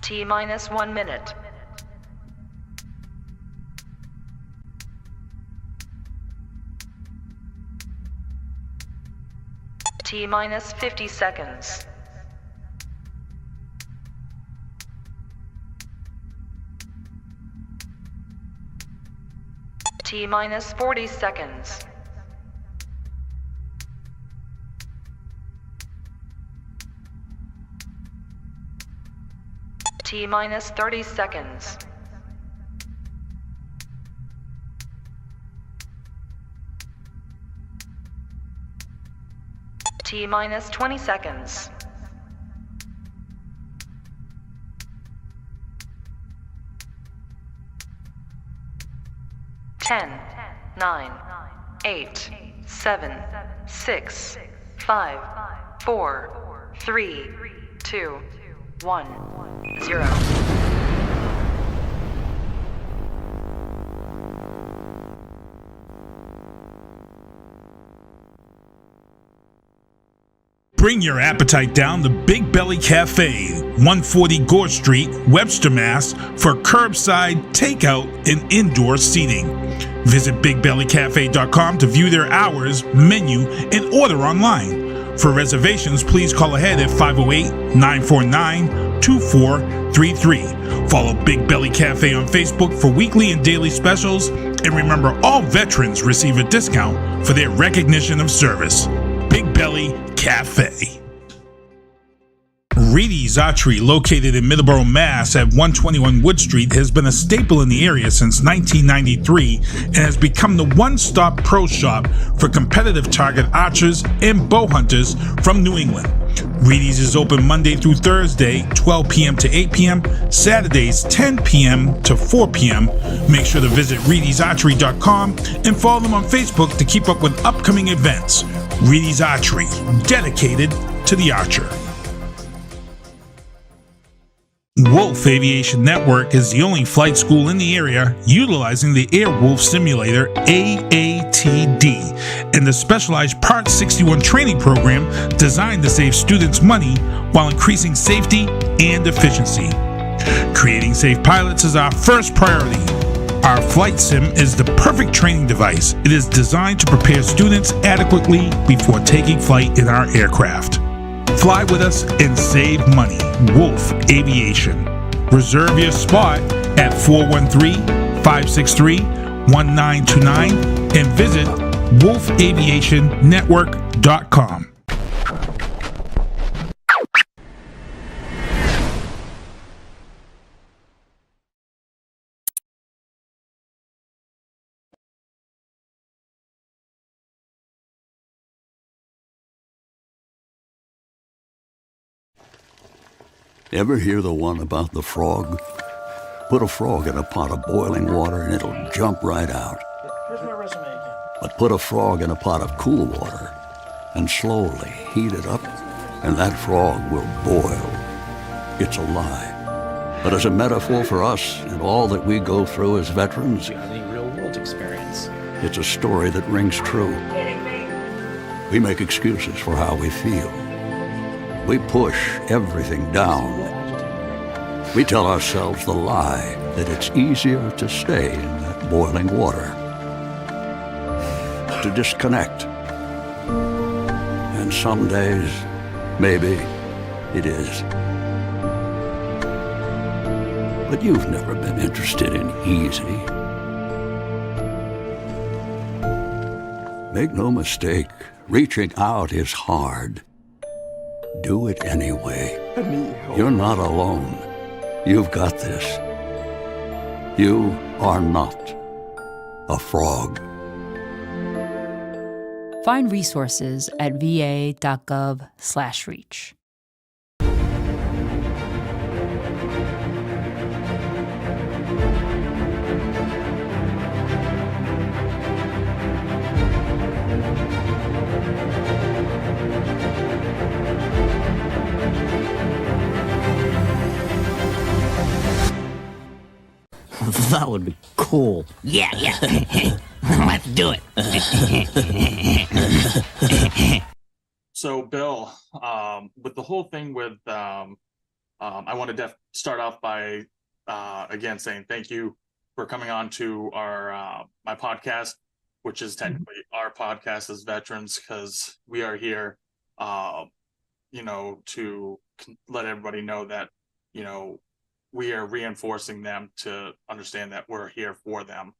T minus 1 minute. T minus 50 seconds. T minus 40 seconds. T minus 30 seconds. T minus 20 seconds. Ten, 9, 8, 7, 6, 5, 4, 3, 2, 1, 0. Bring your appetite down to Big Belly Cafe, 140 Gore Street, Webster, Mass. for curbside, takeout, and indoor seating. Visit BigBellyCafe.com to view their hours, menu, and order online. For reservations, please call ahead at 508-949-2433. Follow Big Belly Cafe on Facebook for weekly and daily specials. And remember, all veterans receive a discount for their recognition of service. Big Belly Cafe. Reedy's Archery, located in Middleborough, Mass. at 121 Wood Street, has been a staple in the area since 1993 and has become the one-stop pro shop for competitive target archers and bow hunters from New England. Reedy's is open Monday through Thursday, 12 p.m. to 8 p.m., Saturdays, 10 p.m. to 4 p.m. Make sure to visit Reedy'sArchery.com and follow them on Facebook to keep up with upcoming events. Reedy's Archery, dedicated to the archer. Wolf Aviation Network is the only flight school in the area utilizing the Airwolf Simulator AATD and the specialized Part 61 training program designed to save students money while increasing safety and efficiency. Creating safe pilots is our first priority. Our flight sim is the perfect training device. It is designed to prepare students adequately before taking flight in our aircraft. Fly with us and save money. Wolf Aviation. Reserve your spot at 413-563-1929 and visit wolfaviationnetwork.com. Ever hear the one about the frog? Put a frog in a pot of boiling water and it'll jump right out. Here's my resume again. But put a frog in a pot of cool water and slowly heat it up, and that frog will boil. It's a lie. But as a metaphor for us and all that we go through as veterans, Do you have any real-world experience? it's a story that rings true. We make excuses for how we feel. We push everything down. We tell ourselves the lie that it's easier to stay in that boiling water, to disconnect. And some days, maybe it is. But you've never been interested in easy. Make no mistake, reaching out is hard. Do it anyway. You're not alone. You've got this. You are not a frog. Find resources at va.gov/reach. That would be cool. Yeah. Let's do it. So, Bill, with the whole thing with I want to start off by again saying thank you for coming on to our my podcast, which is technically our podcast as veterans, because we are here, to let everybody know that, we are reinforcing them to understand that we're here for them,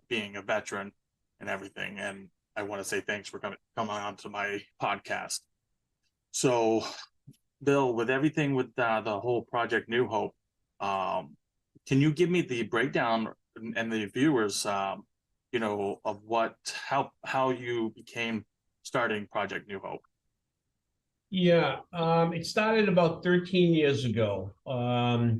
being a veteran and everything. And I want to say thanks for coming on to my podcast. So, Bill, with everything with the whole Project New Hope, can you give me the breakdown and the viewers, of how you became starting Project New Hope? Yeah, it started about 13 years ago. I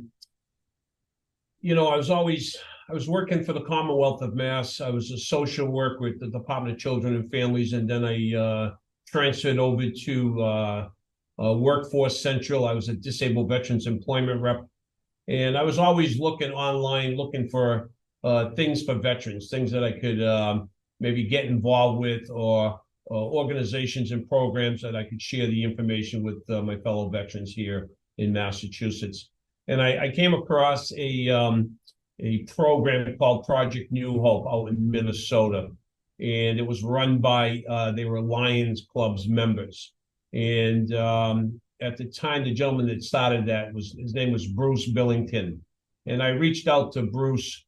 was working for the Commonwealth of Mass. I was a social worker with the Department of Children and Families, and then I transferred over to Workforce Central. I was a disabled veterans employment rep, and I was always looking online, looking for things for veterans, things that I could maybe get involved with, or organizations and programs that I could share the information with my fellow veterans here in Massachusetts. And I came across a program called Project New Hope out in Minnesota, and it was run by they were Lions Club's members. And at the time, the gentleman that started that his name was Bruce Billington, and I reached out to Bruce,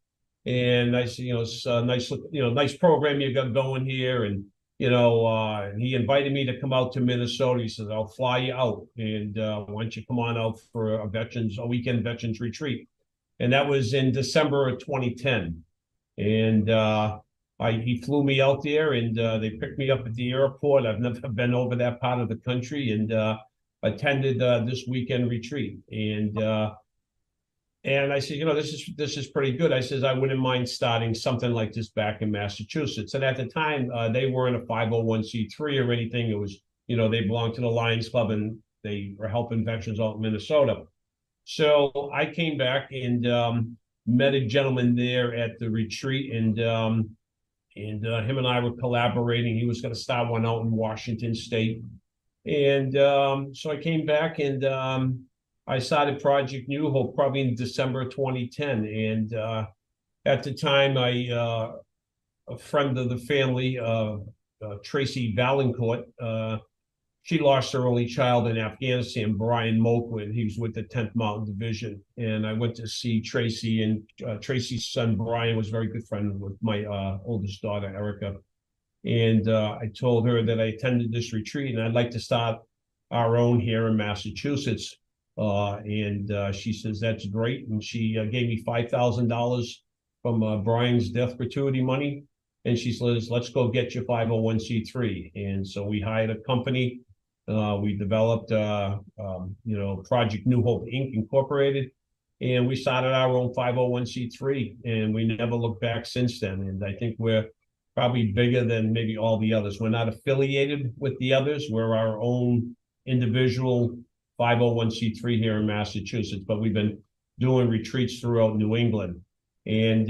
and I said, it's a nice program you got going here, and he invited me to come out to Minnesota. He says, I'll fly you out, and why don't you come on out for a weekend veterans retreat? And that was in December of 2010. And he flew me out there, and they picked me up at the airport. I've never been over that part of the country, and attended this weekend retreat. And I said, this is pretty good. I says, I wouldn't mind starting something like this back in Massachusetts. And at the time, they weren't a 501c3 or anything. It was, they belonged to the Lions Club, and they were helping veterans out in Minnesota. So I came back and met a gentleman there at the retreat, and him and I were collaborating. He was going to start one out in Washington State. And so I came back, and I started Project New Hope probably in December 2010. And at the time, a friend of the family, Tracy Valancourt, she lost her only child in Afghanistan, Brian Moquin. He was with the 10th Mountain Division. And I went to see Tracy, and Tracy's son, Brian, was a very good friend with my oldest daughter, Erica. And I told her that I attended this retreat, and I'd like to start our own here in Massachusetts. And she says, that's great. And she gave me $5,000 from Brian's death gratuity money. And she says, let's go get your 501c3. And so we hired a company. We developed, Project New Hope Inc. Incorporated. And we started our own 501c3. And we never looked back since then. And I think we're probably bigger than maybe all the others. We're not affiliated with the others. We're our own individual 501c3 here in Massachusetts, but we've been doing retreats throughout New England. And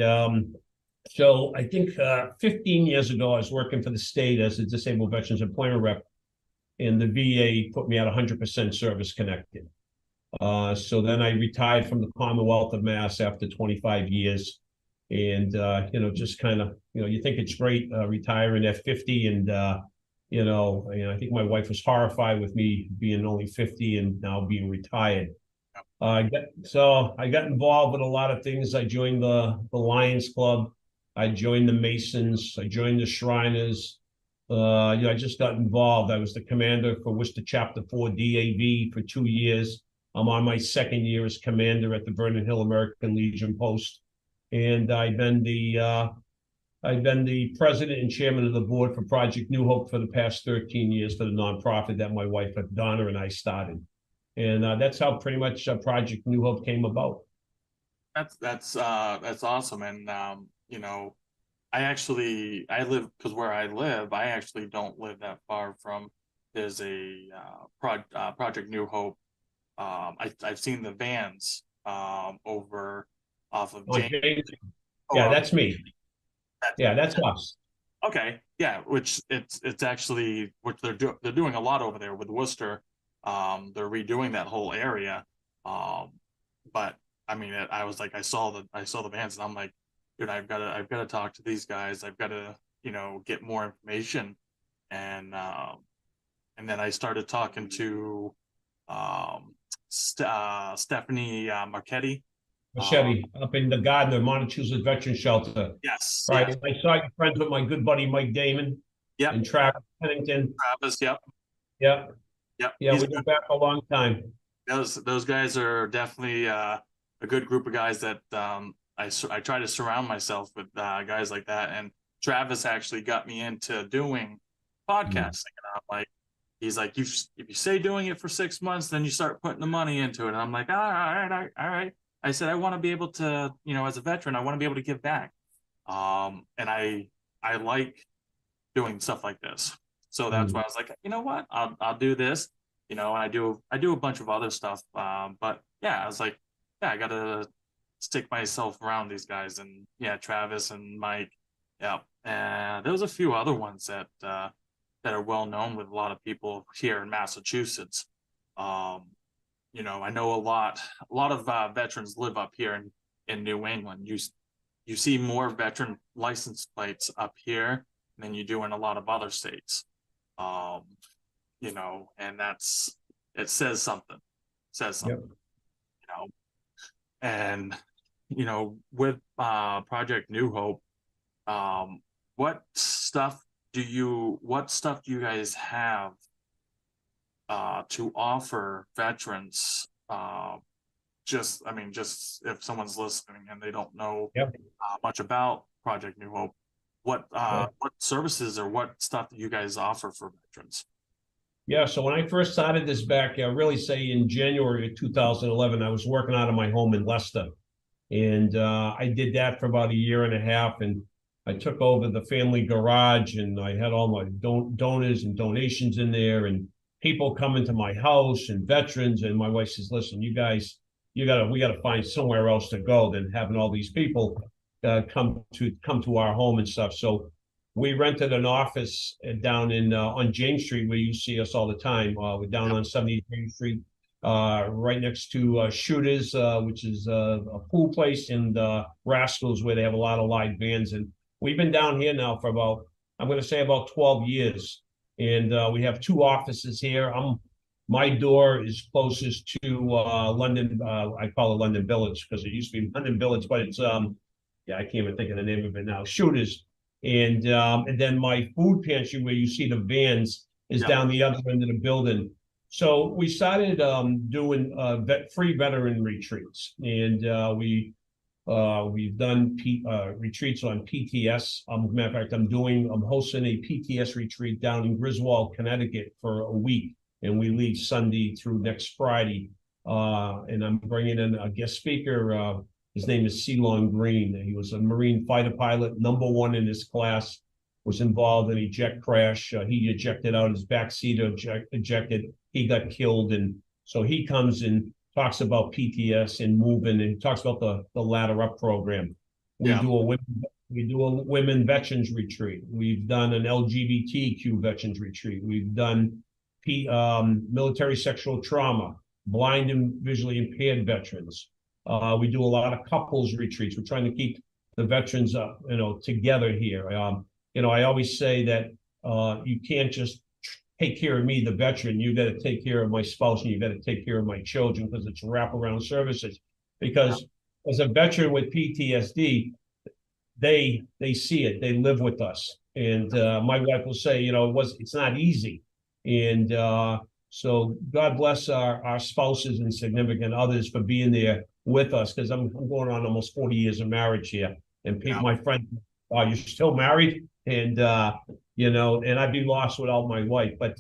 so I think 15 years ago, I was working for the state as a disabled veterans employment rep, and the VA put me at 100% service connected. So then I retired from the Commonwealth of Mass after 25 years. And, just kind of, you think it's great retiring at 50. And, I think my wife was horrified with me being only 50 and now being retired. So I got involved with a lot of things. I joined the Lions Club. I joined the Masons. I joined the Shriners. I just got involved. I was the commander for Worcester Chapter 4 DAV for 2 years. I'm on my second year as commander at the Vernon Hill American Legion Post. And I've been the president and chairman of the board for Project New Hope for the past 13 years for the nonprofit that my wife Donna and I started. And that's how pretty much Project New Hope came about. That's awesome. And I live, because where I live, I actually don't live that far from. There's a Project New Hope. I've seen the vans over off of James. Yeah, that's me. That's us. Okay, yeah, which it's actually, which they're doing a lot over there with Worcester. They're redoing that whole area. But I mean, I was like, I saw the vans, and I'm like, dude, I've got to talk to these guys. I've got to, get more information. And then I started talking to Stephanie Marchetti. Chevy up in the Gardner, Massachusetts Veteran Shelter. Yes. Right. Yes. I saw you friends with my good buddy Mike Damon. Yep. And Travis Pennington. Travis. Yep. Yep. Yep. Yeah, we've been back a long time. Those guys are definitely a good group of guys that I try to surround myself with guys like that. And Travis actually got me into doing podcasting. And I'm like, he's like, if you say doing it for 6 months, then you start putting the money into it. And I'm like, all right. I said, I want to be able to, as a veteran, I want to be able to give back. And I like doing stuff like this. So that's why I was like, you know what, I'll do this, and I do a bunch of other stuff. But yeah, I was like, yeah, I got to stick myself around these guys. And yeah, Travis and Mike. Yeah. And there was a few other ones that are well known with a lot of people here in Massachusetts. I know a lot of veterans live up here in New England. You see more veteran license plates up here than you do in a lot of other states. And it says something. Yep. And with Project New Hope, what stuff do you guys have to offer veterans? Just if someone's listening and they don't know much about Project New Hope, what services or what stuff do you guys offer for veterans? Yeah, so when I first started this back, really say in January of 2011, I was working out of my home in Leicester. And I did that for about a year and a half. And I took over the family garage, and I had all my donors and donations in there, and people coming to my house and veterans. And my wife says, listen, you guys, we got to find somewhere else to go than having all these people come to our home and stuff. So we rented an office down in on James Street, where you see us all the time. We're down on 70 James Street, right next to Shooters, which is a pool place, and Rascals, where they have a lot of live bands. And we've been down here now for about, I'm going to say about 12 years. And we have 2 offices here. My door is closest to London. I call it London Village because it used to be London Village, but it's I can't even think of the name of it now. Shooters. And then my food pantry, where you see the vans, is down the other end of the building. So we started doing free veteran retreats, and we've done retreats on PTS. Matter of fact, I'm hosting a PTS retreat down in Griswold, Connecticut for a week, and we leave Sunday through next Friday. And I'm bringing in a guest speaker. His name is Ceylon Green. He was a Marine fighter pilot, #1 in his class, was involved in an eject crash. He ejected out, his backseat ejected. He got killed. And so he comes and talks about PTS and moving, and talks about the Ladder Up program. We do a women veterans retreat. We've done an LGBTQ veterans retreat. We've done military sexual trauma, blind and visually impaired veterans. We do a lot of couples retreats. We're trying to keep the veterans together here. I always say that you can't just take care of me, the veteran. You got to take care of my spouse, and you got to take care of my children, because it's wraparound services. Because as a veteran with PTSD, they see it, they live with us. And my wife will say, it's not easy. And so God bless our spouses and significant others for being there with us, because I'm going on almost 40 years of marriage here. And my friend, you're still married? And and I'd be lost without my wife. But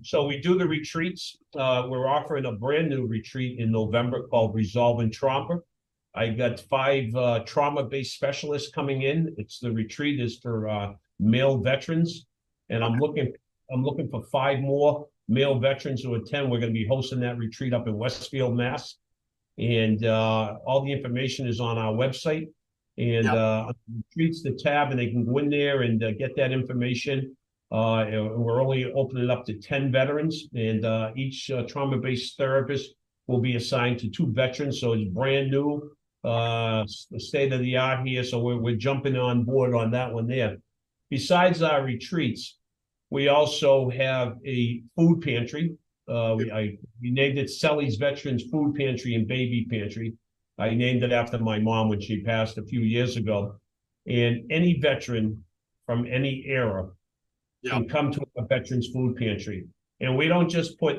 so we do the retreats. We're offering a brand new retreat in November called Resolving Trauma. I got 5 trauma-based specialists coming in. The retreat is for male veterans, and I'm looking for 5 more male veterans to attend. We're going to be hosting that retreat up in Westfield, Mass. And all the information is on our website. And retreats, the tab, and they can go in there and get that information. And we're only opening up to 10 veterans, and each trauma-based therapist will be assigned to 2 veterans. So it's brand new, state of the art here. So we're jumping on board on that one there. Besides our retreats, we also have a food pantry. We named it Sally's Veterans Food Pantry and Baby Pantry. I named it after my mom when she passed a few years ago. And any veteran from any era can come to a veterans food pantry. And we don't just put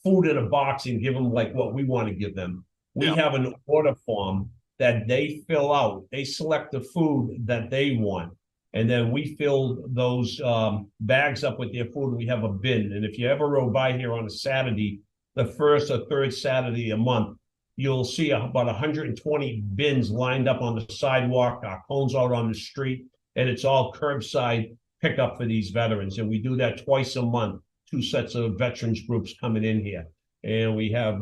food in a box and give them like what we want to give them. We have an order form that they fill out. They select the food that they want. And then we fill those bags up with their food. We have a bin. And if you ever rode by here on a Saturday, the first or third Saturday a month, you'll see about 120 bins lined up on the sidewalk, our cones out on the street, and it's all curbside pickup for these veterans. And we do that twice a month, 2 sets of veterans groups coming in here. And we have,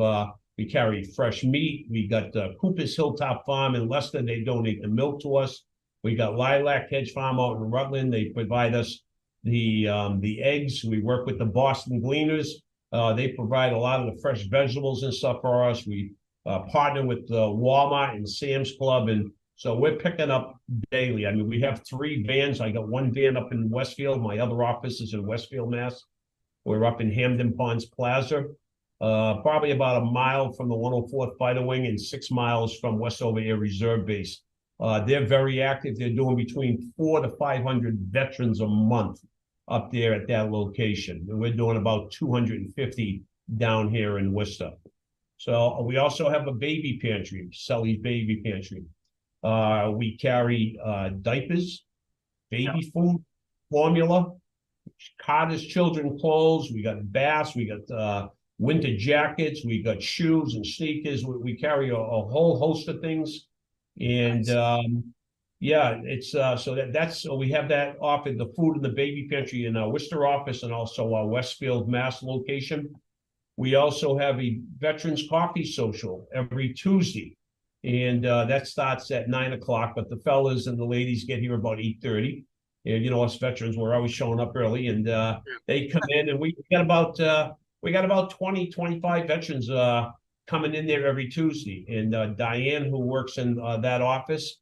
we carry fresh meat. We got Cooper's Hilltop Farm in Leicester. They donate the milk to us. We got Lilac Hedge Farm out in Rutland. They provide us the eggs. We work with the Boston Gleaners. They provide a lot of the fresh vegetables and stuff for us. We partner with Walmart and Sam's Club, and so we're picking up daily. I mean, we have 3 vans. I got 1 van up in Westfield. My other office is in Westfield, Mass. We're up in Hampden Ponds Plaza, probably about a mile from the 104th Fighter Wing and 6 miles from Westover Air Reserve Base. They're very active. They're doing between 400 to 500 veterans a month up there at that location. And we're doing about 250 down here in Worcester. So we also have a baby pantry, Sully's Baby Pantry. We carry diapers, baby food, formula, Carter's children clothes. We got baths. We got winter jackets. We got shoes and sneakers. We carry a whole host of things. And yeah, it's so we have that offered, the food in the baby pantry in our Worcester office and also our Westfield, Mass location. We also have a veterans coffee social every Tuesday, and that starts at 9 o'clock. But the fellas and the ladies get here about 8:30. And you know, us veterans, we're always showing up early, and they come in, and we got about 20, 25 veterans coming in there every Tuesday. And Diane, who works in that office,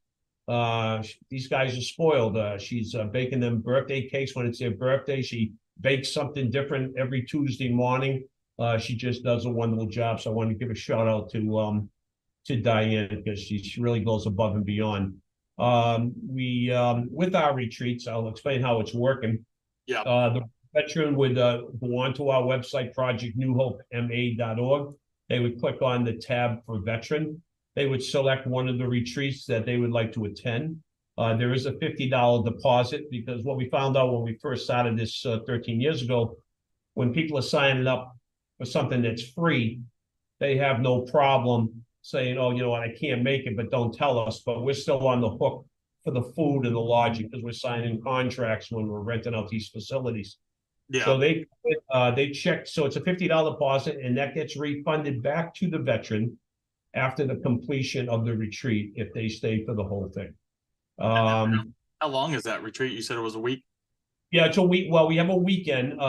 these guys are spoiled. She's baking them birthday cakes when it's their birthday. She bakes something different every Tuesday morning. She just does a wonderful job. So I want to give a shout out to Diane, because she really goes above and beyond. With our retreats, I'll explain how it's working. The veteran would go onto our website, projectnewhopema.org. They would click on the tab for veteran. They would select one of the retreats that they would like to attend. There is a $50 deposit, because what we found out when we first started this 13 years ago, when people are signing up for something that's free, they have no problem saying, oh, you know what, I can't make it, but don't tell us. But we're still on the hook for the food and the lodging, because we're signing contracts when we're renting out these facilities. So they check. So it's a $50 deposit, and that gets refunded back to the veteran after the completion of the retreat, if they stay for the whole thing. How long is that retreat? You said it was a week? Yeah, it's a week. Well, we have a weekend.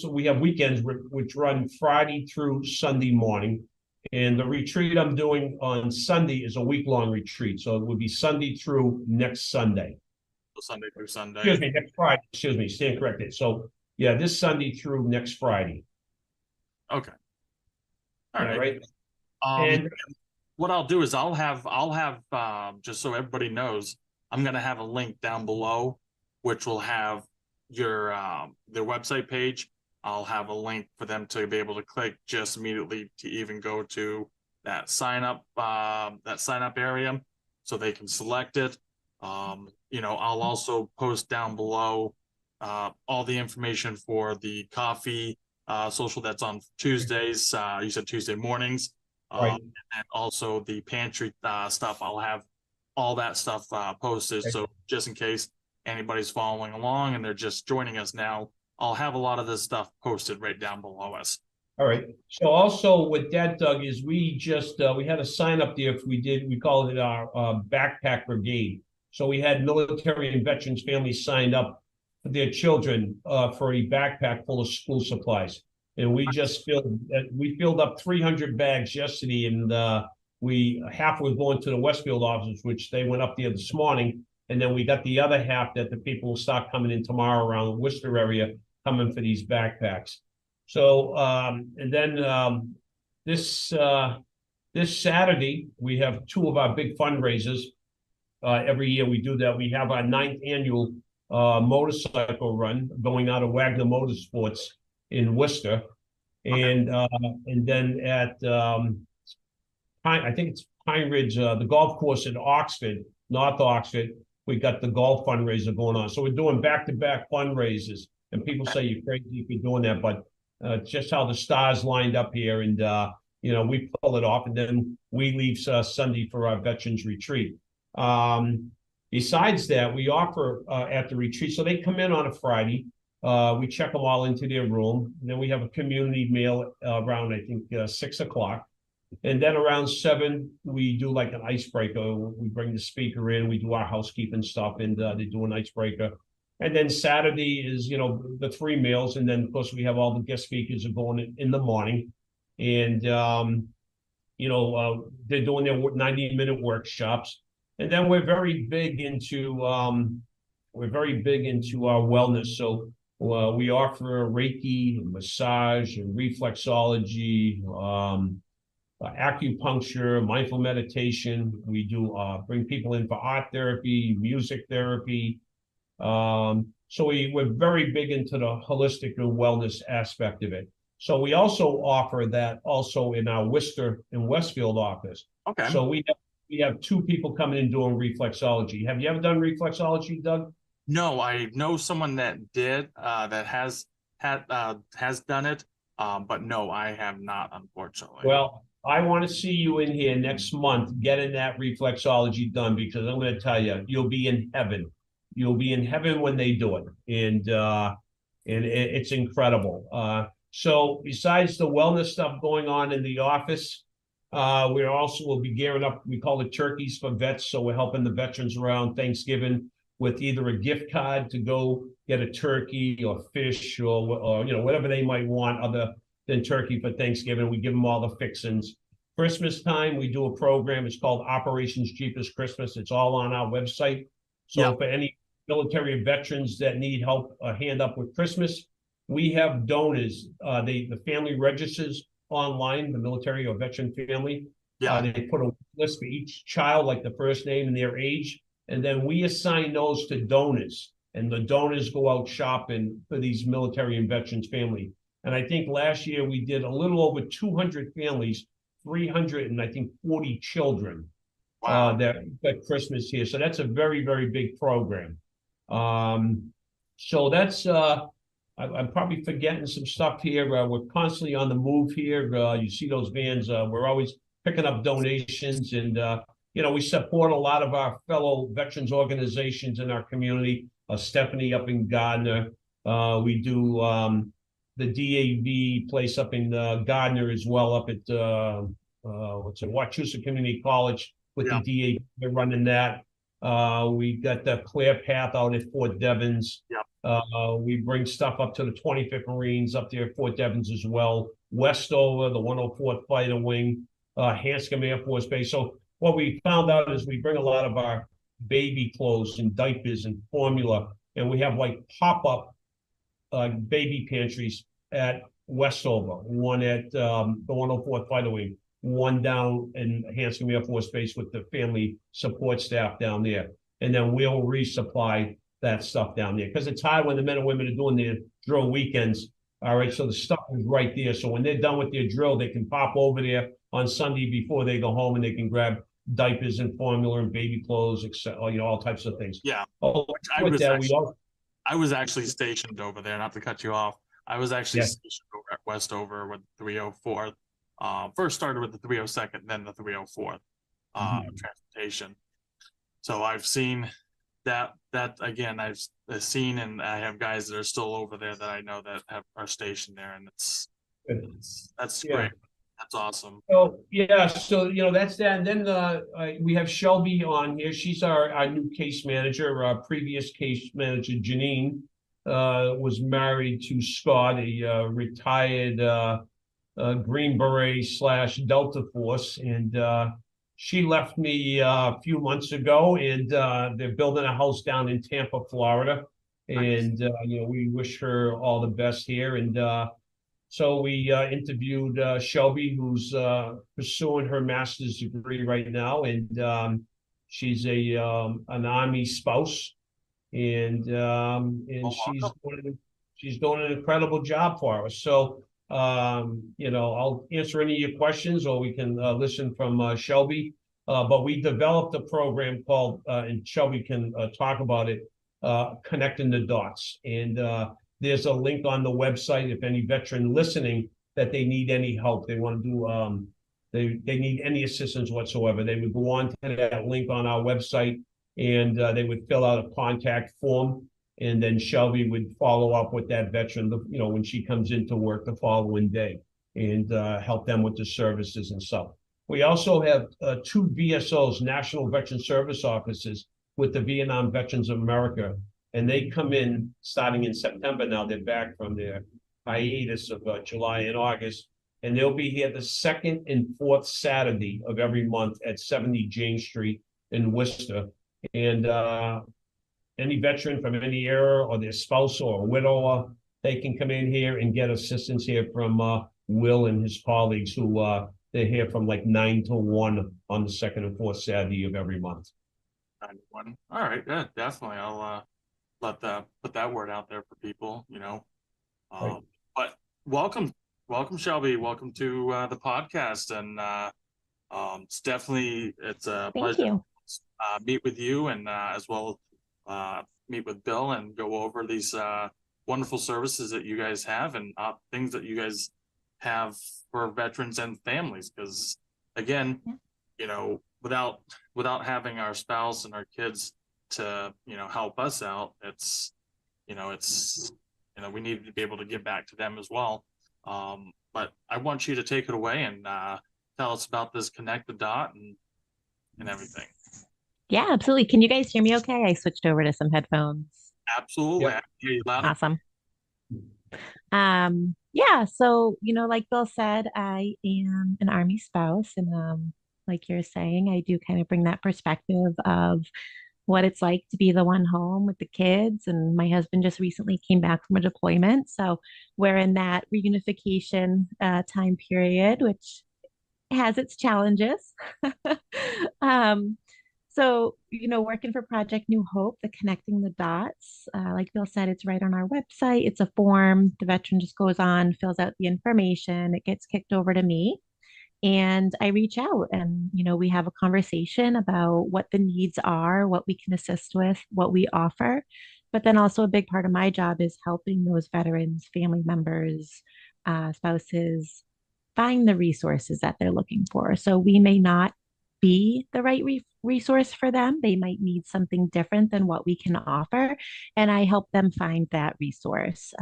We have weekends which run Friday through Sunday morning. And the retreat I'm doing on Sunday is a week-long retreat. So it would be Sunday through next Sunday. So Sunday through Sunday. Excuse me, next Friday. Excuse me, stand corrected. So yeah, this Sunday through next Friday. Okay. All right. Right. And what I'll do is I'll have just so everybody knows, I'm gonna have a link down below, which will have your their website page. I'll have a link for them to be able to click just immediately to even go to that sign up area, so they can select it. You know, I'll also post down below all the information for the coffee social that's on Tuesdays. You said Tuesday mornings. Right. And also the pantry stuff. I'll have all that stuff posted. Okay. So just in case anybody's following along and they're just joining us now, I'll have a lot of this stuff posted right down below us. All right. So also with that, Doug, is we just we had a sign up there. We called it our backpack brigade. So we had military and veterans families signed up their children for a backpack full of school supplies. And we filled up 300 bags yesterday, and half was going to the Westfield offices, which they went up there this morning. And then we got the other half that the people will start coming in tomorrow around the Worcester area, coming for these backpacks. So, and then this Saturday, we have two of our big fundraisers. Every year we do that. We have our 9th annual motorcycle run going out of Wagner Motorsports in Worcester. And then at, I think it's Pine Ridge, the golf course in Oxford, North Oxford, we got the golf fundraiser going on. So we're doing back-to-back fundraisers. And people say you're crazy if you're doing that, but just how the stars lined up here, and we pull it off, and then we leave Sunday for our veterans retreat. Besides that, we offer at the retreat, so they come in on a Friday. We check them all into their room, and then we have a community meal around, I think, 6 o'clock. And then around 7, we do like an icebreaker. We bring the speaker in, we do our housekeeping stuff, and they do an icebreaker. And then Saturday is, the 3 meals. And then, of course, we have all the guest speakers are going in the morning. And, they're doing their 90-minute workshops. And then we're very big into our wellness. So we offer Reiki, massage, and reflexology, acupuncture, mindful meditation. We do bring people in for art therapy, music therapy. So we're very big into the holistic and wellness aspect of it. So we also offer that also in our Worcester and Westfield office. Okay. So we have 2 people coming in doing reflexology. Have you ever done reflexology, Doug? No, I know someone that did, that has done it, but no, I have not, unfortunately. Well, I want to see you in here next month getting that reflexology done, because I'm going to tell you, you'll be in heaven. You'll be in heaven when they do it, and it's incredible. So besides the wellness stuff going on in the office, we also will be gearing up. We call it Turkeys for Vets. So we're helping the veterans around Thanksgiving with either a gift card to go get a turkey or fish or whatever they might want other than turkey for Thanksgiving. We give them all the fixings. Christmas time, we do a program. It's called Operations Jeepers Christmas. It's all on our website. So for any military veterans that need help, hand up with Christmas, we have donors. The family registers online, the military or veteran family. They put a list for each child, like the first name and their age. And then we assign those to donors. And the donors go out shopping for these military and veterans family. And I think last year we did a little over 200 families, 340 children. Wow. That Christmas here. So that's a very, very big program. So that's, I'm probably forgetting some stuff here. We're constantly on the move here. You see those vans. We're always picking up donations, and, we support a lot of our fellow veterans organizations in our community. Stephanie up in Gardner. We do the DAV place up in Gardner as well, up at Wachusett Community College with the DAV. They're running that. We got the Clear Path out at Fort Devens. We bring stuff up to the 25th Marines up there at Fort Devens as well. Westover, the 104th Fighter Wing, Hanscom Air Force Base. So what we found out is we bring a lot of our baby clothes and diapers and formula, and we have like pop-up baby pantries at Westover, one at the 104th Fighter Wing, one down in Hanscom Air Force Base with the family support staff down there. And then we'll resupply that stuff down there, because it's hard when the men and women are doing their drill weekends. All right, so the stuff is right there. So when they're done with their drill, they can pop over there on Sunday before they go home, and they can grab diapers and formula and baby clothes, etc. All types of things. Yeah. I was actually stationed over there. Not to cut you off. I was actually stationed over at Westover with 304th. First started with the 302nd, then the 304th transportation. So I've seen that again. I've seen, and I have guys that are still over there that I know that are stationed there, and that's great. That's awesome. So that's that. And then we have Shelby on here. She's our new case manager. Our previous case manager, Janine, was married to Scott, a retired Green Beret / Delta Force, and she left me a few months ago, and they're building a house down in Tampa, Florida, and we wish her all the best here. And so we interviewed Shelby, who's pursuing her master's degree right now, and she's an Army spouse, and she's doing an incredible job for us. So I'll answer any of your questions, or we can listen from Shelby. But we developed a program called, and Shelby can talk about it, Connecting the Dots. And there's a link on the website if any veteran listening that they need any help, they want to do, they need any assistance whatsoever, they would go on to that link on our website, and they would fill out a contact form, and then Shelby would follow up with that veteran, when she comes into work the following day, and help them with the services and stuff. We also have 2 VSOs, National Veteran Service Officers, with the Vietnam Veterans of America, and they come in starting in September. Now they're back from their hiatus of July and August, and they'll be here the 2nd and 4th Saturday of every month at 70 Jane Street in Worcester. And any veteran from any era, or their spouse or a widower, they can come in here and get assistance here from Will and his colleagues, who they're here from like 9 to 1 on the 2nd and 4th Saturday of every month. 9 to 1. All right, yeah, definitely. I'll put that word out there for people. Right. But welcome, Shelby. Welcome to the podcast, and it's a pleasure to meet with you, and as well meet with Bill and go over these wonderful services that you guys have, and things that you guys have for veterans and families. Because again, without having our spouse and our kids to help us out, we need to be able to give back to them as well. But I want you to take it away and tell us about this Connect the Dot and everything. Yeah, absolutely. Can you guys hear me okay? I switched over to some headphones. Absolutely. Yep. I hear you loud. Awesome. Yeah, so like Bill said, I am an Army spouse, and like you're saying, I do kind of bring that perspective of what it's like to be the one home with the kids. And my husband just recently came back from a deployment, so we're in that reunification time period, which has its challenges. um, So, working for Project New Hope, the Connecting the Dots, like Bill said, it's right on our website. It's a form. The veteran just goes on, fills out the information. It gets kicked over to me, and I reach out, and, we have a conversation about what the needs are, what we can assist with, what we offer. But then also a big part of my job is helping those veterans, family members, spouses, find the resources that they're looking for. So we may not be the right resource for them. They might need something different than what we can offer, and I help them find that resource.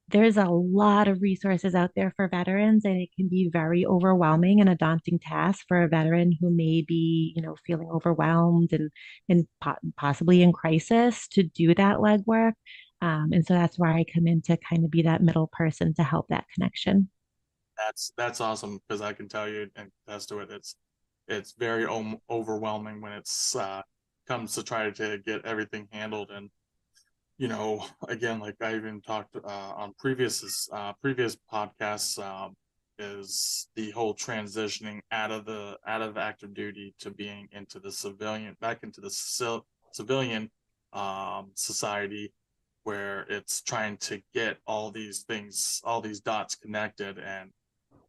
There's a lot of resources out there for veterans, and it can be very overwhelming and a daunting task for a veteran who may be, feeling overwhelmed and possibly in crisis to do that legwork. And so that's where I come in to kind of be that middle person to help that connection. That's awesome, because I can tell you and attest to it. It's very overwhelming when it's comes to try to get everything handled. And again, like I even talked on previous podcasts, is the whole transitioning out of active duty to being into the civilian society, where it's trying to get all these dots connected. And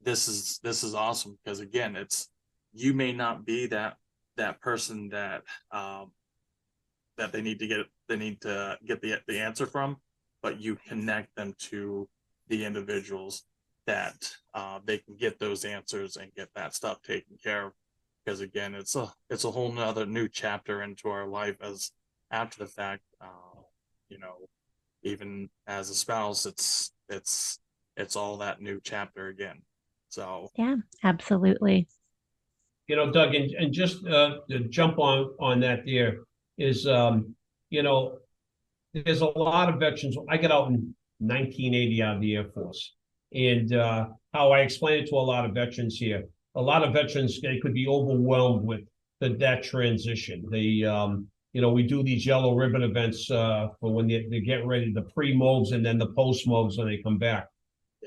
this is awesome, because again, you may not be that person that they need to get the answer from, but you connect them to the individuals that they can get those answers and get that stuff taken care of. Because again, it's a whole nother new chapter into our life as after the fact. Even as a spouse, it's all that new chapter again. So yeah, absolutely. Doug, and just to jump on that, there is, there's a lot of veterans. I got out in 1980 out of the Air Force, and how I explain it to a lot of veterans here. A lot of veterans, they could be overwhelmed with that transition. We do these yellow ribbon events for when they're getting ready, the pre-moves and then the post-moves when they come back.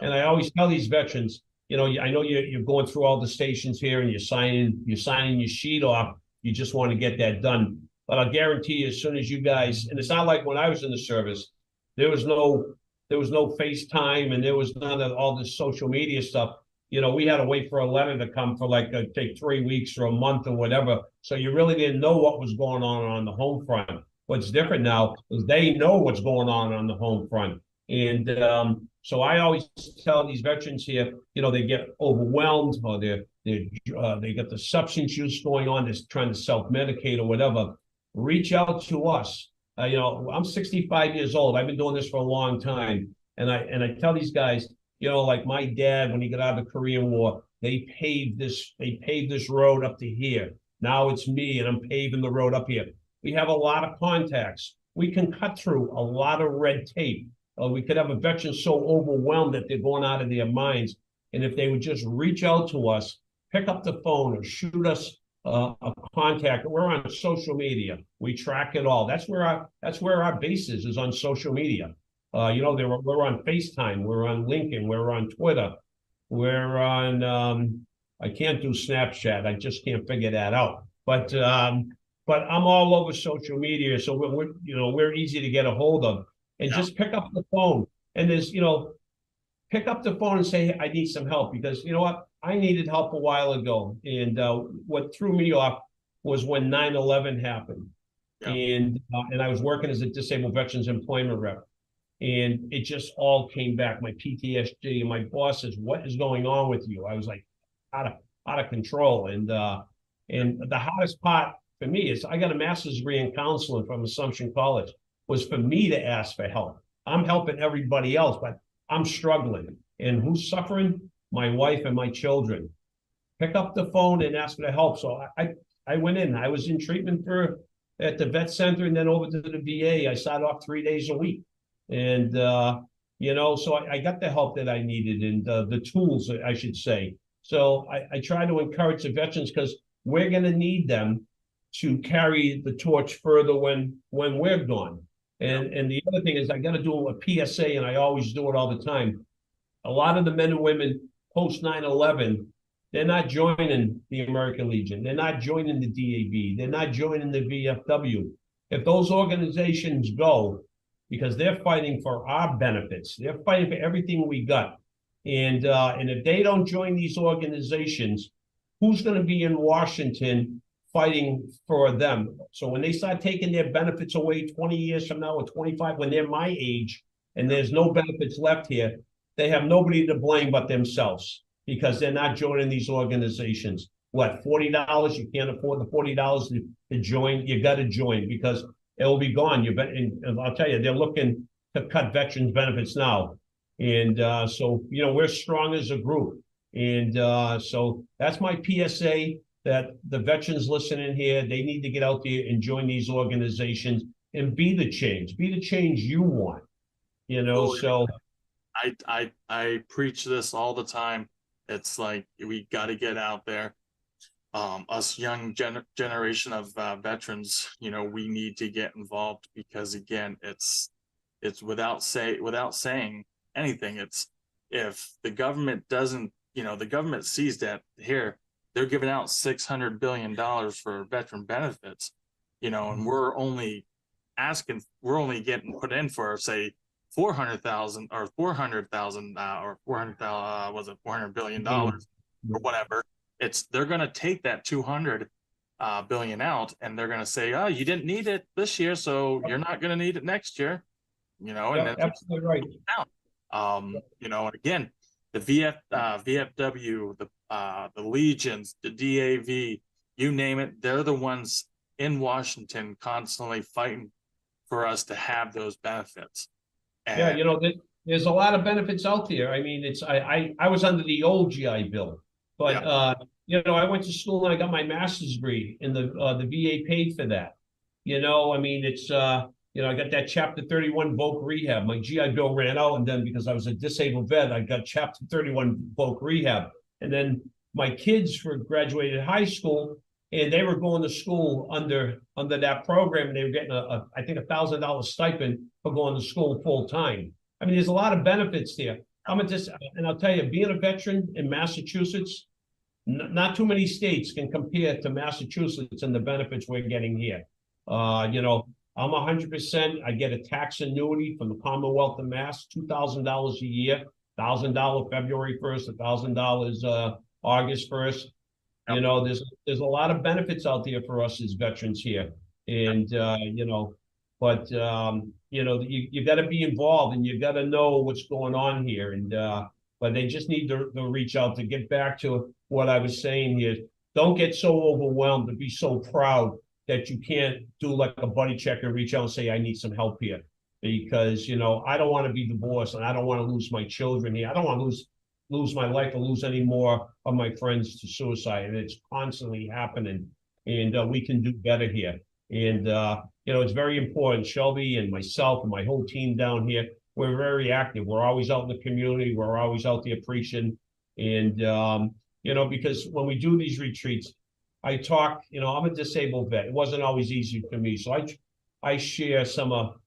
And I always tell these veterans, I know you're going through all the stations here and you're signing your sheet off. You just want to get that done. But I'll guarantee you, as soon as you guys, and it's not like when I was in the service, there was no FaceTime and there was none of all this social media stuff. We had to wait for a letter to come for take 3 weeks or a month or whatever. So you really didn't know what was going on the home front. What's different now is they know what's going on the home front. And so I always tell these veterans here, they get overwhelmed or they get the substance use going on, they're trying to self-medicate or whatever. Reach out to us. I'm 65 years old. I've been doing this for a long time. And I tell these guys, like my dad, when he got out of the Korean War, they paved this road up to here. Now it's me and I'm paving the road up here. We have a lot of contacts. We can cut through a lot of red tape. We could have a veteran so overwhelmed that they're going out of their minds. And if they would just reach out to us, pick up the phone or shoot us a contact. We're on social media. We track it all. That's where our base is on social media. We're on FaceTime. We're on LinkedIn. We're on Twitter. We're on. I can't do Snapchat. I just can't figure that out. But I'm all over social media, so we're easy to get a hold of. And just pick up the phone. And pick up the phone and say, hey, I need some help, because you know what? I needed help a while ago. And what threw me off was when 9/11 happened. Yeah. And I was working as a disabled veterans employment rep. And it just all came back. My PTSD and my boss says, what is going on with you? I was like out of control. And the hardest part for me is I got a master's degree in counseling from Assumption College. Was for me to ask for help. I'm helping everybody else, but I'm struggling. And who's suffering? My wife and my children. Pick up the phone and ask for help. So I went in. I was in treatment at the vet center and then over to the VA. I started off 3 days a week. And, so I got the help that I needed and the tools, I should say. So I try to encourage the veterans because we're going to need them to carry the torch further when we're gone. And the other thing is I got to do a PSA, and I always do it all the time. A lot of the men and women post 9/11, they're not joining the American Legion. They're not joining the DAV. They're not joining the VFW. If those organizations go, because they're fighting for our benefits, they're fighting for everything we got. And if they don't join these organizations, who's going to be in Washington fighting for them? So when they start taking their benefits away 20 years from now or 25, when they're my age and there's no benefits left here, they have nobody to blame but themselves because they're not joining these organizations. What, $40? You can't afford the $40 to join. You got to join because it will be gone. And I'll tell you, they're looking to cut veterans benefits now. And so, we're strong as a group. And so that's my PSA. That the veterans listening here, they need to get out there and join these organizations and be the change you want, so. I preach this all the time. It's like, we got to get out there. Us young generation of veterans, we need to get involved because again, it's without saying anything. It's if the government doesn't, the government sees that here, they're giving out $600 billion for veteran benefits, and we're only getting put in for, say, 400,000 or 400,000 or 400,000, was it $400 billion or whatever. They're going to take that 200 billion out and they're going to say, oh, you didn't need it this year, so you're not going to need it next year, and that's absolutely right. And again, the VFW, the Legions, the DAV, you name it, they're the ones in Washington constantly fighting for us to have those benefits. And there's a lot of benefits out there. I mean, I was under the old GI Bill, but I went to school and I got my master's degree, and the VA paid for that. It's I got that Chapter 31 voc rehab. My GI Bill ran out, and then because I was a disabled vet, I got Chapter 31 voc rehab. And then my kids were graduated high school, and they were going to school under that program, and they were getting I think $1,000 stipend for going to school full time. I mean, there's a lot of benefits there. And I'll tell you, being a veteran in Massachusetts, not too many states can compare to Massachusetts and the benefits we're getting here. I'm 100%. I get a tax annuity from the Commonwealth of Mass, $2,000 a year, $1,000 February 1st, $1,000 August 1st. Yep. There's a lot of benefits out there for us as veterans here, and you got to be involved and you got to know what's going on here, and but they just need to reach out. To get back to what I was saying here, don't get so overwhelmed to be so proud that you can't do like a buddy check and reach out and say, I need some help here, because I don't want to be divorced, and I don't want to lose my children here. I don't want to lose my life or lose any more of my friends to suicide, and it's constantly happening, and we can do better here. And it's very important. Shelby and myself and my whole team down here, we're very active. We're always out in the community. We're always out there preaching. And because when we do these retreats, I talk, I'm a disabled vet. It wasn't always easy for me. So I share I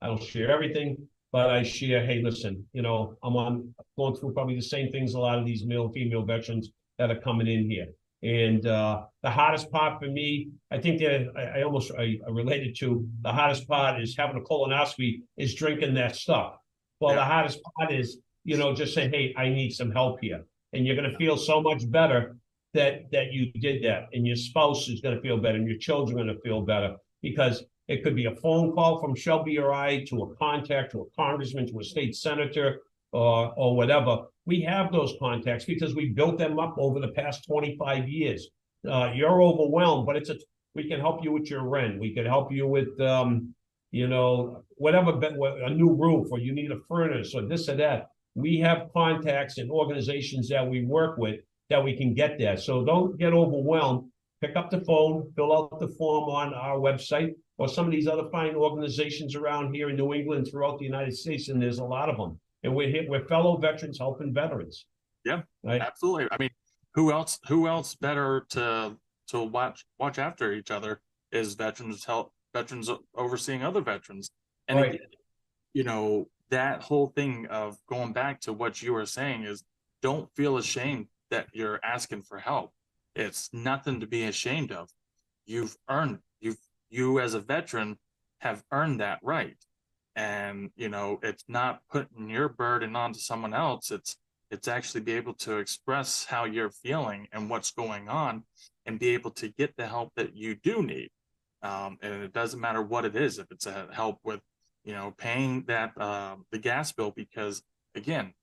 don't share everything, but I share, hey, listen, I'm going through probably the same things a lot of these male, female veterans that are coming in here. And the hardest part for me, I think that I related to the hardest part is having a colonoscopy is drinking that stuff. Well, The hardest part is, just saying, hey, I need some help here. And you're going to feel so much better that you did that. And your spouse is going to feel better, and your children are going to feel better, because it could be a phone call from Shelby or I to a contact, to a congressman, to a state senator, or whatever. We have those contacts because we built them up over the past 25 years. You're overwhelmed, but we can help you with your rent. We can help you with, whatever, a new roof, or you need a furnace, or this or that. We have contacts and organizations that we work with that we can get there. So don't get overwhelmed. Pick up the phone, fill out the form on our website, or some of these other fine organizations around here in New England, throughout the United States, and there's a lot of them. And we're fellow veterans helping veterans. Yeah, right? Absolutely. I mean, who else better to watch after each other is veterans overseeing other veterans. And right. Again, that whole thing of going back to what you were saying is, don't feel ashamed that you're asking for help. It's nothing to be ashamed of. You as a veteran have earned that right. And it's not putting your burden onto someone else. It's actually be able to express how you're feeling and what's going on, and be able to get the help that you do need. And it doesn't matter what it is. If it's a help with paying that the gas bill, because again,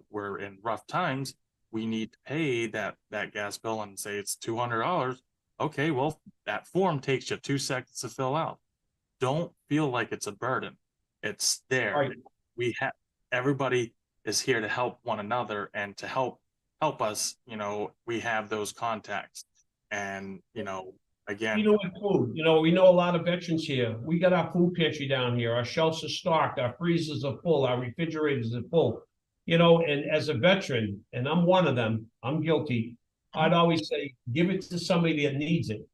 we're in rough times, we need to pay that gas bill, and say it's $200. Okay, well, that form takes you 2 seconds to fill out. Don't feel like it's a burden. It's there. Right. Everybody is here to help one another, and to help us. We have those contacts, and again, with food. We know a lot of veterans here. We got our food pantry down here. Our shelves are stocked. Our freezers are full. Our refrigerators are full. And as a veteran, and I'm one of them, I'm guilty. I'd always say, give it to somebody that needs it,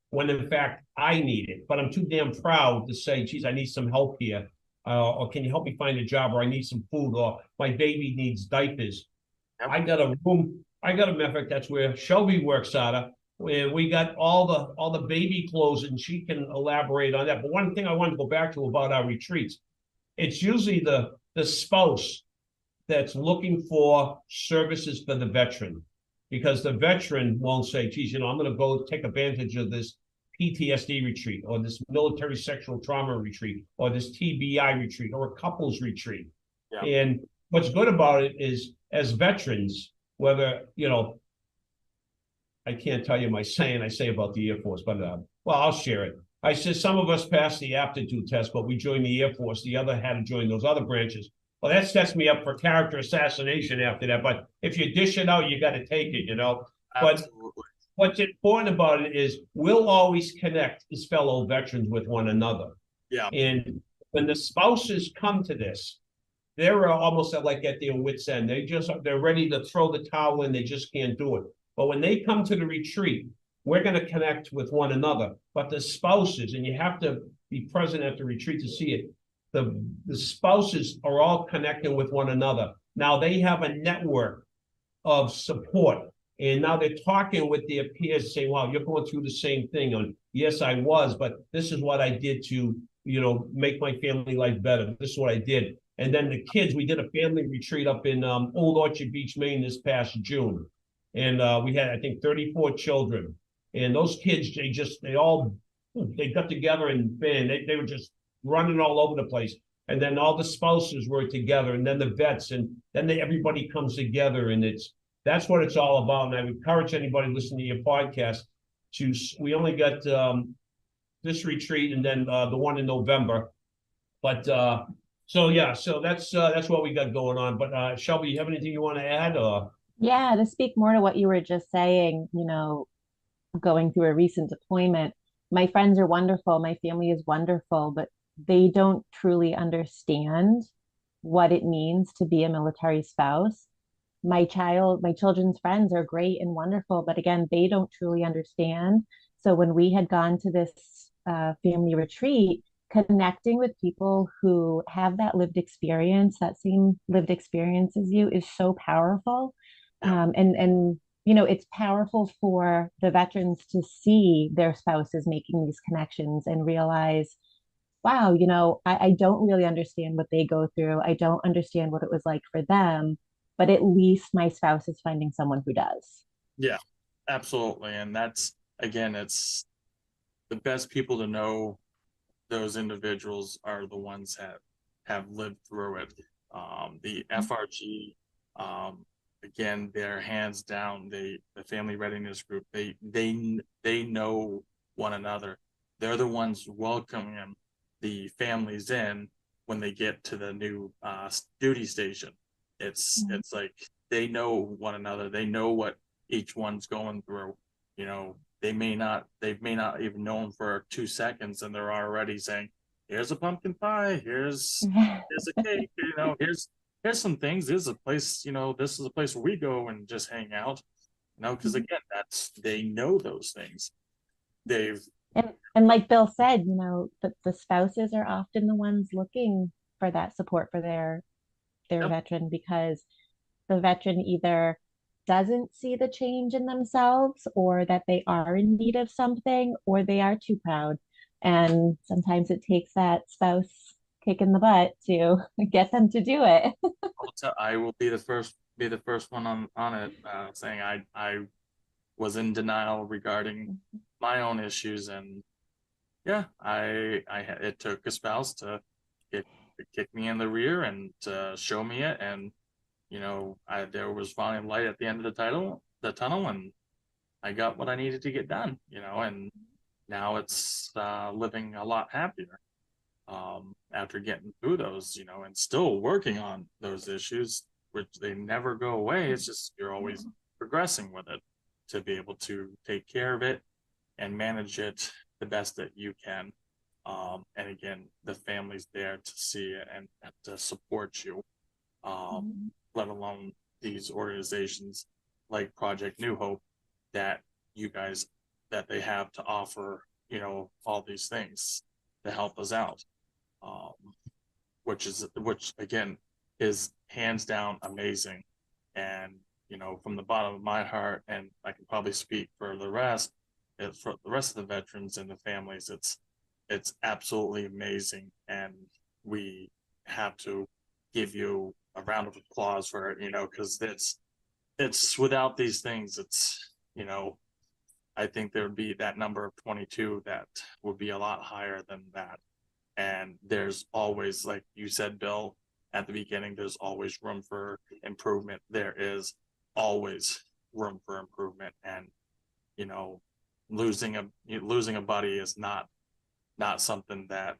when in fact I need it. But I'm too damn proud to say, geez, I need some help here. Or can you help me find a job, or I need some food, or my baby needs diapers. Yep. I got a matter of fact, that's where Shelby works out of, where we got all the baby clothes, and she can elaborate on that. But one thing I wanted to go back to about our retreats, it's usually the spouse that's looking for services for the veteran, because the veteran won't say, geez, I'm going to go take advantage of this PTSD retreat, or this military sexual trauma retreat, or this TBI retreat, or a couples retreat. Yeah. And what's good about it is, as veterans, whether, I can't tell you my saying I say about the Air Force, but I'll share it. I said, some of us passed the aptitude test, but we joined the Air Force. The other had to join those other branches. Well, that sets me up for character assassination after that. But if you dish it out, you got to take it, But what's important about it is, we'll always connect as fellow veterans with one another. Yeah. And when the spouses come to this, they're almost like at their wits' end. They're ready to throw the towel in. They just can't do it. But when they come to the retreat, we're going to connect with one another. But the spouses, and you have to be present at the retreat to see it. The spouses are all connecting with one another. Now they have a network of support. And now they're talking with their peers, saying, wow, you're going through the same thing. And yes, I was, but this is what I did to, make my family life better. This is what I did. And then the kids, we did a family retreat up in Old Orchard Beach, Maine this past June. And we had, I think, 34 children. And those kids, they got together and they were just running all over the place. And then all the spouses were together, and then the vets, and then everybody comes together, and that's what it's all about. And I would encourage anybody listening to your podcast we only got this retreat and then the one in November. But so that's what we got going on. But Shelby, you have anything you want to add? Yeah, to speak more to what you were just saying, going through a recent deployment, my friends are wonderful, my family is wonderful, but they don't truly understand what it means to be a military spouse. My children's friends are great and wonderful, but again, they don't truly understand. So when we had gone to this family retreat, connecting with people who have that lived experience, that same lived experience as you, is so powerful. And it's powerful for the veterans to see their spouses making these connections and realize, wow, I don't really understand what they go through. I don't understand what it was like for them, but at least my spouse is finding someone who does. Yeah, absolutely. And that's, again, it's the best people to know. Those individuals are the ones that have lived through it. The FRG, again, they're hands down, the family readiness group, they know one another. They're the ones welcoming the families in when they get to the new duty station. It's like they know one another. They know what each one's going through. They may not even know them for 2 seconds, and they're already saying, here's a pumpkin pie, here's a cake, here's some things, this is a place, this is a place where we go and just hang out, because again, they know those things. And like Bill said, the spouses are often the ones looking for that support for their veteran, because the veteran either doesn't see the change in themselves, or that they are in need of something, or they are too proud. And sometimes it takes that spouse kick in the butt to get them to do it. I will be the first one on it, saying I was in denial regarding my own issues, and it took a spouse to kick me in the rear and to show me it, and there was finally light at the end of the tunnel, and I got what I needed to get done, and now it's living a lot happier after getting through those, and still working on those issues, which they never go away. It's just you're always progressing with it to be able to take care of it and manage it the best that you can. And again, the family's there to see it and to support you. Let alone these organizations like Project New Hope that they have to offer, all these things to help us out, which again is hands down amazing. And from the bottom of my heart, and I can probably speak for the rest of the veterans and the families, it's absolutely amazing, and we have to give you a round of applause for it, because it's without these things, I think there would be that number of 22 that would be a lot higher than that. And there's always, like you said, Bill, at the beginning, there's always room for improvement. There is always room for improvement, and losing a buddy is not something that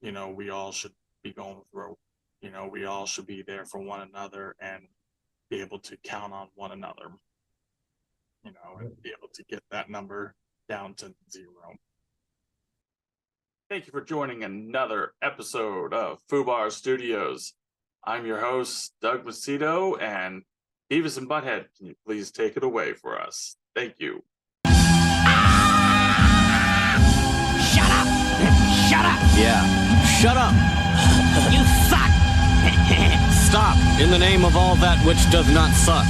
we all should be going through. We all should be there for one another and be able to count on one another, and be able to get that number down to 0. Thank you for joining another episode of FUBAR Studios. I'm your host, Doug Macedo, and Beavis and Butthead, can you please take it away for us? Thank you. Shut up! Shut up! Yeah. Shut up! You suck! Stop, in the name of all that which does not suck.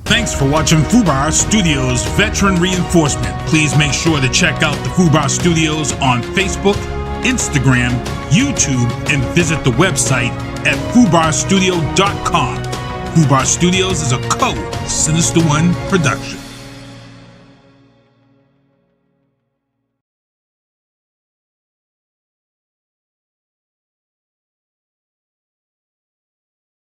Thanks for watching FUBAR Studios Veteran Reinforcement. Please make sure to check out the FUBAR Studios on Facebook, Instagram, YouTube, and visit the website at FUBARstudio.com. FUBAR Studios is a Sinista1 Production.